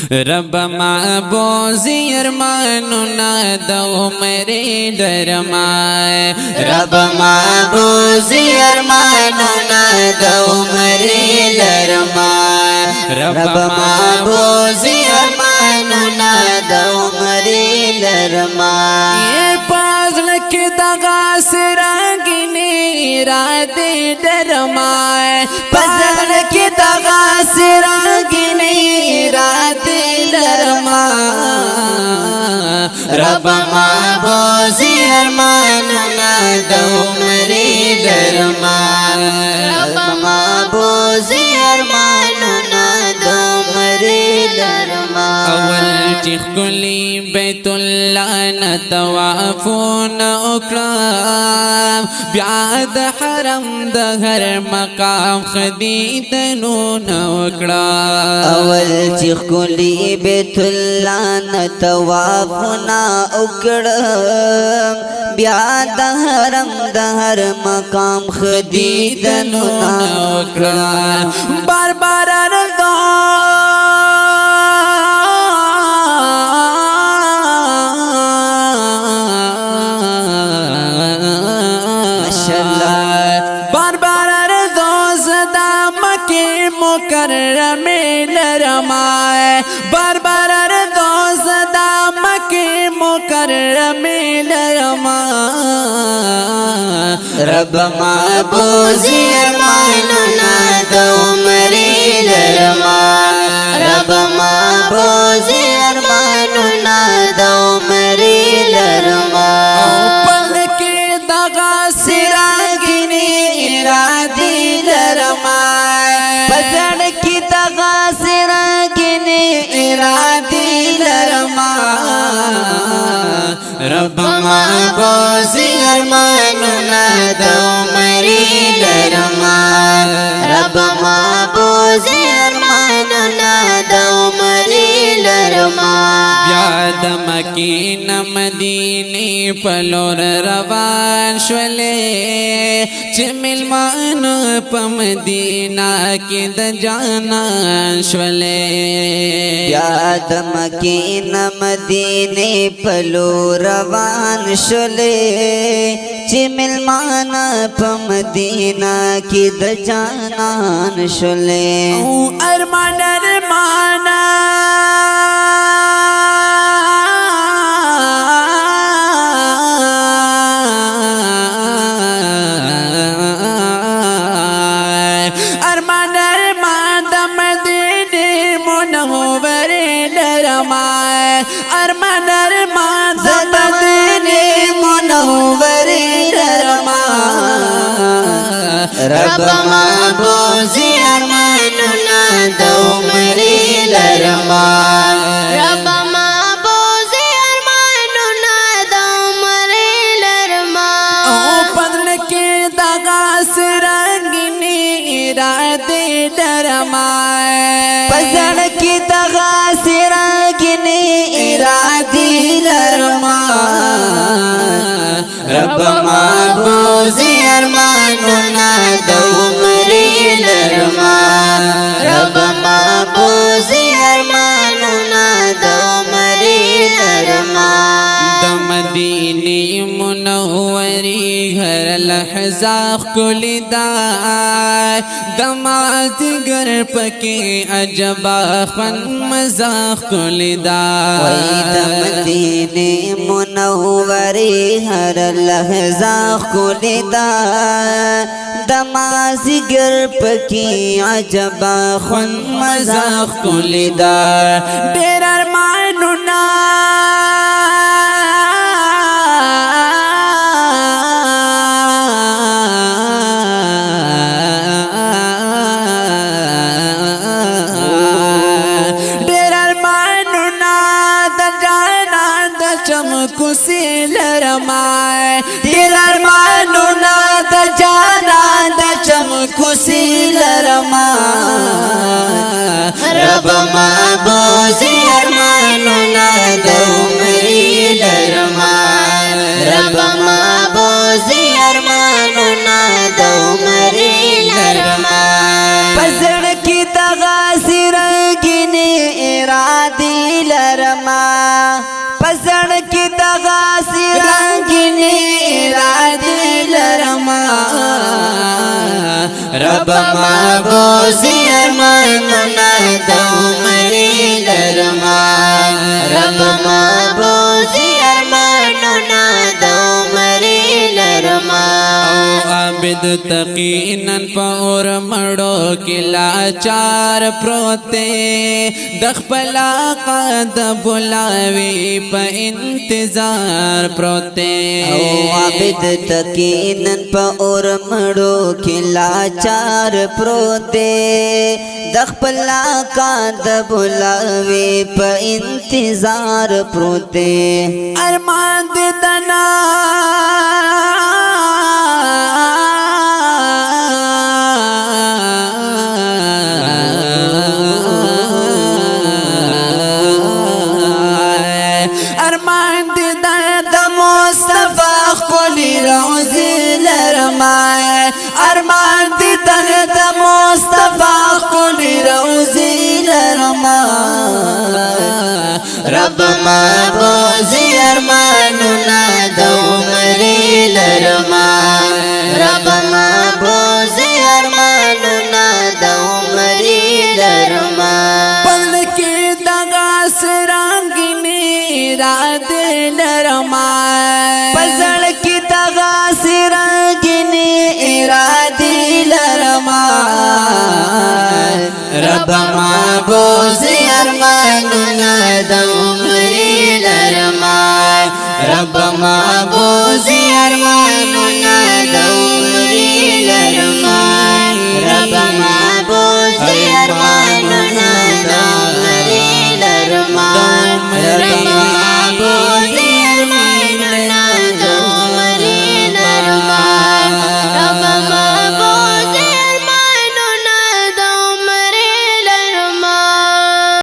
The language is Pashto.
رب معبوزی ارمانونا د عمری درمائے رب معبوزی ارمانونا د عمری درمائے رب معبوزی ارمانونا د عمری درمائے پاغل کے دغا سرانگینی رات درمائے پاغل کے دغا سرانگینی رات رب معبوزی ارمانونا د عمری درمائے رب معبوزی ارمانونا د عمری درمائے اول چیخ کلی بیت اللہ نتوافون اکرام بیاد حرم دہر مقام خدیدنون اکرام اول چیخ کلی بیت اللہ نتوافنا اکرام بیاد حرم دہر مقام خدیدنون اکرام بار بار ارگا مکرم لرمائے بار بار ارزو صدا مکی مکرم لرمائے رب معبوزی ارمانونا د عمری لرمائے رب معبوزی ارمانونا د عمری لرمائے پل کے دغا سراغینی ارادی لرمائے پسڑ کی دغا سراغینی ارادی لرمائے رب معبوزی ارمانونا د عمری لرمائے رب معبوزی ارمانونا د عمری لرمائے بیاد مکین مدینی پلور روان شولے چمل مان پا مدینہ کی د جانان شولے بیاد مکین مدینی پلو روان شولے چمل مانا پا مدینہ کی د جانان شولے ارمان ارمانا ارمان ارمان زمدنی منوری لرمائے رب معبوزی ارمانونا د عمری لرمائے رب معبوزی ارمانونا د عمری لرمائے پدل کے دغا سرانگینی رات درمائے پسڑ کی دغا سرانگینی ارادی لرمائے رب معبوزی ارمانونا د عمری لرمائے رب معبوزی ارمانونا د عمری لرمائے د مدینی منوری گھر لحظاق کلی دا دماغ گر پکی عجبا خون مزاق کلی دا د مدینی منوری ہر لحظہ کلی دا دمازی گر پکی عجبا خون مزاق کلی دا دیر ارمانونا کسی لرمائے دیر ارمانونا د جانا د چم کسی لرمائے رب معبوزی ارمانونا د عمری لرمائے رب معبوزی ارمانونا د عمری لرمائے پسڑ کی دغا سرانگینی ارادی ارادی لرما رب محبوس ارماننا دومری لرما رب محبوس ارماننا دومری لرما عابد تقینن پور مڑو کلا چار پروتے دخپلا قد بلاوی پا انتظار پروتے عابد تقینن پا اور مڑو کلا چار پروتے دخپلا قد بلاوی پا انتظار پروتے ارمان دی دنا ارمان دی د مصطفی خپلی روزی لرما ارمان دی د مصطفی خپلی روزی لرما رب محبوس ارماننا دومری لرما رب محبوس ارماننا دومری لرما پل کی دغا سرانگینی راد لرما پزړ کی دغا سرانگینی ارادی لرما رب محبوس ارماننا